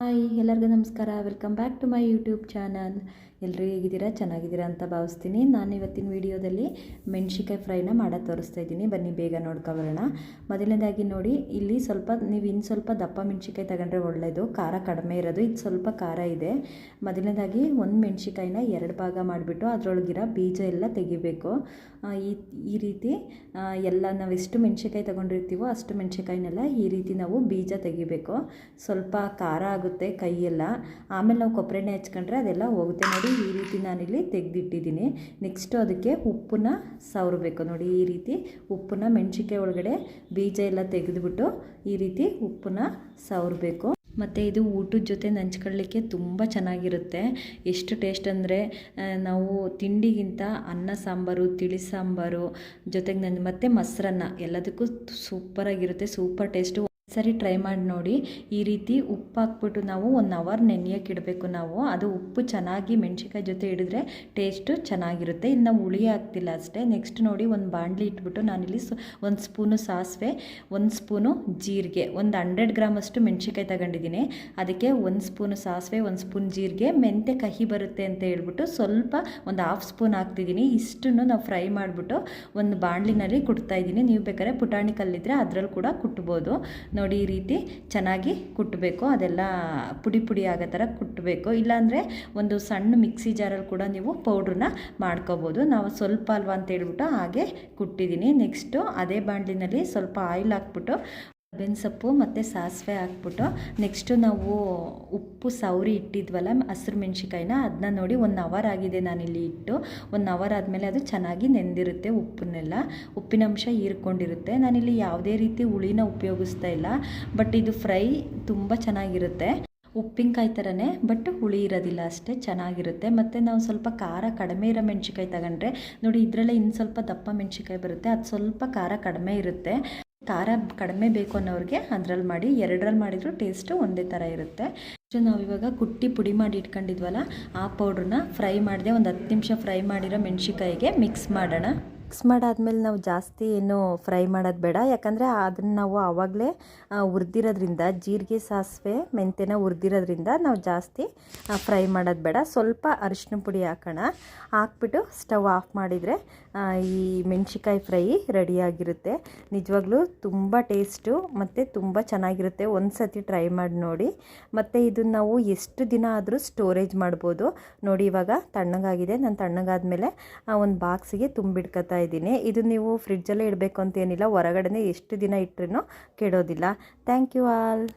Hi ಎಲ್ಲರಿಗೂ ನಮಸ್ಕಾರ. Welcome back to my YouTube channel. ಎಲ್ಲರೂ ಹೇಗಿದ್ದೀರಾ? ಚೆನ್ನಾಗಿದ್ದೀರಾ ಅಂತ ಭಾವಿಸ್ತೀನಿ. ನಾನು ಇವತ್ತಿನ ವಿಡಿಯೋದಲ್ಲಿ ಮೆಣಸಿಕಾಯಿ ಫ್ರೈನ ಮಾಡೋದು ತೋರಿಸ್ತಾ ಇದ್ದೀನಿ. ಬನ್ನಿ ಬೇಗ ನೋಡ್ಕೊಬರೋಣ. ಮೊದಲನೇದಾಗಿ ನೋಡಿ, ಇಲ್ಲಿ ನೀವು ಸ್ವಲ್ಪ ದಪ್ಪ ಮೆಣಸಿಕಾಯಿ ತಗೊಂಡ್ರೆ ಒಳ್ಳೆಯದು, ಖಾರ ಕಡಿಮೆ ಇರೋದು. ಇದು ಸ್ವಲ್ಪ ಖಾರ ಇದೆ. ಮೊದಲನೇದಾಗಿ ಒಂದು ಮೆಣಸಿಕಾಯಿನ 2 ಭಾಗ ಮಾಡಿಬಿಟ್ಟು ಅದರೊಳಗಿರೋ ಬೀಜ ಎಲ್ಲ ತೆಗಿಬೇಕು. ಈ ರೀತಿ ಎಲ್ಲ ನಾವು ಎಷ್ಟು ಮೆಣಸಿಕಾಯಿ ತೊಗೊಂಡಿರ್ತೀವೋ ಅಷ್ಟು ಮೆಣಸಿಕಾಯಿನೆಲ್ಲ ಈ ರೀತಿ ನಾವು ಬೀಜ ತೆಗಿಬೇಕು. ಸ್ವಲ್ಪ ಖಾರ ಆಗುತ್ತೆ ಕೈಯೆಲ್ಲ, ಆಮೇಲೆ ನಾವು ಕೊಬ್ಬರಿ ಎಣ್ಣೆ ಹಚ್ಕೊಂಡ್ರೆ ಅದೆಲ್ಲ ಹೋಗುತ್ತೆ. ನೋಡಿ, ಈ ರೀತಿ ನಾನಿಲ್ಲಿ ತೆಗೆದಿಟ್ಟಿದ್ದೀನಿ. ನೆಕ್ಸ್ಟು ಅದಕ್ಕೆ ಉಪ್ಪನ್ನ ಸವರಬೇಕು. ನೋಡಿ, ಈ ರೀತಿ ಉಪ್ಪನ್ನ ಮೆಣಸಿಕಾಯಿ ಒಳಗಡೆ ಬೀಜ ಎಲ್ಲ ತೆಗೆದುಬಿಟ್ಟು ಈ ರೀತಿ ಉಪ್ಪನ್ನ ಸವರಬೇಕು. ಮತ್ತು ಇದು ಊಟದ ಜೊತೆ ನಂಚ್ಕೊಳ್ಳಿಕ್ಕೆ ತುಂಬ ಚೆನ್ನಾಗಿರುತ್ತೆ. ಎಷ್ಟು ಟೇಸ್ಟ್ ಅಂದರೆ, ನಾವು ತಿಂಡಿಗಿಂತ ಅನ್ನ ಸಾಂಬಾರು, ತಿಳಿ ಸಾಂಬಾರು ಜೊತೆಗೆ ಮತ್ತು ಮೊಸರನ್ನ ಎಲ್ಲದಕ್ಕೂ ಸೂಪರಾಗಿರುತ್ತೆ. Super taste. ಸರಿ ಟ್ರೈ ಮಾಡಿ ನೋಡಿ. ಈ ರೀತಿ ಉಪ್ಪು ಹಾಕ್ಬಿಟ್ಟು ನಾವು 1 ಅವರ್ ನೆನೆಯೋಕೆ ಇಡಬೇಕು. ನಾವು ಅದು ಉಪ್ಪು ಚೆನ್ನಾಗಿ ಮೆಣಸಿಕಾಯಿ ಜೊತೆ ಹಿಡಿದ್ರೆ ಟೇಸ್ಟು ಚೆನ್ನಾಗಿರುತ್ತೆ. ಇನ್ನು ನಾವು ಹುಳಿ ಹಾಕ್ತಿಲ್ಲ ಅಷ್ಟೇ. ನೆಕ್ಸ್ಟ್ ನೋಡಿ, ಒಂದು ಬಾಣಲಿ ಇಟ್ಬಿಟ್ಟು ನಾನಿಲ್ಲಿ 1 ಸ್ಪೂನು ಸಾಸಿವೆ, 1 ಸ್ಪೂನು ಜೀರಿಗೆ, ಒಂದು 100 ಗ್ರಾಮಷ್ಟು ಮೆಣಸಿಕಾಯಿ ತಗೊಂಡಿದ್ದೀನಿ. ಅದಕ್ಕೆ 1 ಸ್ಪೂನು ಸಾಸಿವೆ, 1 ಸ್ಪೂನ್ ಜೀರಿಗೆ, ಮೆಂತ್ಯ ಕಹಿ ಬರುತ್ತೆ ಅಂತ ಹೇಳ್ಬಿಟ್ಟು ಸ್ವಲ್ಪ ಒಂದು 1/2 ಸ್ಪೂನ್ ಹಾಕ್ತಿದ್ದೀನಿ. ಇಷ್ಟನ್ನು ನಾವು ಫ್ರೈ ಮಾಡಿಬಿಟ್ಟು ಒಂದು ಬಾಣಲಿನಲ್ಲಿ ಕುಟ್ತಾಯಿದ್ದೀನಿ. ನೀವು ಬೇಕಾದ್ರೆ ಪುಟಾಣಿ ಕಲ್ಲಿದ್ದರೆ ಅದರಲ್ಲಿ ಕೂಡ ಕುಟ್ಬೋದು. ನೋಡಿ, ಈ ರೀತಿ ಚೆನ್ನಾಗಿ ಕುಟ್ಟಬೇಕು. ಅದೆಲ್ಲ ಪುಡಿ ಪುಡಿ ಆಗೋ ಥರ ಕುಟ್ಟಬೇಕು. ಇಲ್ಲಾಂದರೆ ಒಂದು ಸಣ್ಣ ಮಿಕ್ಸಿ ಜಾರಲ್ಲಿ ಕೂಡ ನೀವು ಪೌಡ್ರನ್ನ ಮಾಡ್ಕೋಬೋದು. ನಾವು ಸ್ವಲ್ಪ ಅಲ್ವಾ ಅಂತ ಹೇಳ್ಬಿಟ್ಟು ಹಾಗೆ ಕುಟ್ಟಿದ್ದೀನಿ. ನೆಕ್ಸ್ಟು ಅದೇ ಬಾಣಲಿನಲ್ಲಿ ಸ್ವಲ್ಪ ಆಯಿಲ್ ಹಾಕ್ಬಿಟ್ಟು ಬೇವಿನ ಸೊಪ್ಪು ಮತ್ತು ಸಾಸಿವೆ ಹಾಕ್ಬಿಟ್ಟು, ನೆಕ್ಸ್ಟು ನಾವು ಉಪ್ಪು ಸವರಿ ಇಟ್ಟಿದ್ವಲ್ಲ ಹಸಿರು ಮೆಣಸಿಕಾಯಿನ, ಅದನ್ನ ನೋಡಿ 1 ಅವರ್ ಆಗಿದೆ ನಾನಿಲ್ಲಿ ಇಟ್ಟು. 1 ಅವರ್ ಆದಮೇಲೆ ಅದು ಚೆನ್ನಾಗಿ ನೆಂದಿರುತ್ತೆ. ಉಪ್ಪಿನಂಶ ಹೀರ್ಕೊಂಡಿರುತ್ತೆ. ನಾನಿಲ್ಲಿ ಯಾವುದೇ ರೀತಿ ಹುಳಿನ ಉಪಯೋಗಿಸ್ತಾ ಇಲ್ಲ. ಬಟ್ ಇದು ಫ್ರೈ ತುಂಬ ಚೆನ್ನಾಗಿರುತ್ತೆ. ಉಪ್ಪಿನಕಾಯಿ ಥರನೇ, ಬಟ್ ಹುಳಿ ಇರೋದಿಲ್ಲ ಅಷ್ಟೇ, ಚೆನ್ನಾಗಿರುತ್ತೆ. ಮತ್ತು ನಾವು ಸ್ವಲ್ಪ ಖಾರ ಕಡಿಮೆ ಇರೋ ಮೆಣಸಿಕಾಯಿ ತಗೊಂಡ್ರೆ ನೋಡಿ, ಇದರಲ್ಲೇ ಇನ್ನು ಸ್ವಲ್ಪ ದಪ್ಪ ಮೆಣಸಿಕಾಯಿ ಬರುತ್ತೆ, ಅದು ಸ್ವಲ್ಪ ಖಾರ ಕಡಿಮೆ ಇರುತ್ತೆ. ಖಾರ ಕಡಿಮೆ ಬೇಕು ಅನ್ನೋರಿಗೆ ಅದರಲ್ಲಿ ಮಾಡಿ, 2ರಲ್ಲಿ ಮಾಡಿದರೂ ಟೇಸ್ಟು ಒಂದೇ ಥರ ಇರುತ್ತೆ. ನಾವಿವಾಗ ಕುಟ್ಟಿ ಪುಡಿ ಮಾಡಿ ಇಟ್ಕೊಂಡಿದ್ವಲ್ಲ ಆ ಪೌಡ್ರನ್ನ ಫ್ರೈ ಮಾಡಿದೆ. ಒಂದು 10 ನಿಮಿಷ ಫ್ರೈ ಮಾಡಿರೋ ಮೆಣಸಿಕಾಯಿಗೆ ಮಿಕ್ಸ್ ಮಾಡೋಣ. ಮಿಕ್ಸ್ ಮಾಡಾದ್ಮೇಲೆ ನಾವು ಜಾಸ್ತಿ ಏನು ಫ್ರೈ ಮಾಡೋದು ಬೇಡ, ಯಾಕಂದರೆ ಅದನ್ನು ನಾವು ಆವಾಗಲೇ ಹುರಿದಿರೋದ್ರಿಂದ, ಜೀರಿಗೆ ಸಾಸಿವೆ ಮೆಂತ್ಯನ ಹುರಿದಿರೋದ್ರಿಂದ ನಾವು ಜಾಸ್ತಿ ಫ್ರೈ ಮಾಡೋದು ಬೇಡ. ಸ್ವಲ್ಪ ಅರಿಶಿನ ಪುಡಿ ಹಾಕ್ಬಿಟ್ಟು ಸ್ಟವ್ ಆಫ್ ಮಾಡಿದರೆ ಈ ಮೆಣಸಿಕಾಯಿ ಫ್ರೈ ರೆಡಿಯಾಗಿರುತ್ತೆ. ನಿಜವಾಗ್ಲೂ ತುಂಬ ಟೇಸ್ಟು ಮತ್ತು ತುಂಬ ಚೆನ್ನಾಗಿರುತ್ತೆ. ಒಂದು ಸತಿ ಟ್ರೈ ಮಾಡಿ ನೋಡಿ. ಮತ್ತು ಇದನ್ನು ನಾವು ಎಷ್ಟು ದಿನ ಆದರೂ ಸ್ಟೋರೇಜ್ ಮಾಡ್ಬೋದು. ನೋಡಿ, ಇವಾಗ ತಣ್ಣಗಾಗಿದೆ. ನಾನು ತಣ್ಣಗಾದ್ಮೇಲೆ ಒಂದು ಬಾಕ್ಸಿಗೆ ತುಂಬಿಡ್ಕೊತಾ ಇದ್ದೀನಿ. ಇದು ನೀವು ಫ್ರಿಡ್ಜಲ್ಲೇ ಇಡಬೇಕು ಅಂತ ಏನಿಲ್ಲ, ಹೊರಗಡೆ ಎಷ್ಟು ದಿನ ಇಟ್ಟರೂ ಕೆಡೋದಿಲ್ಲ. Thank you all.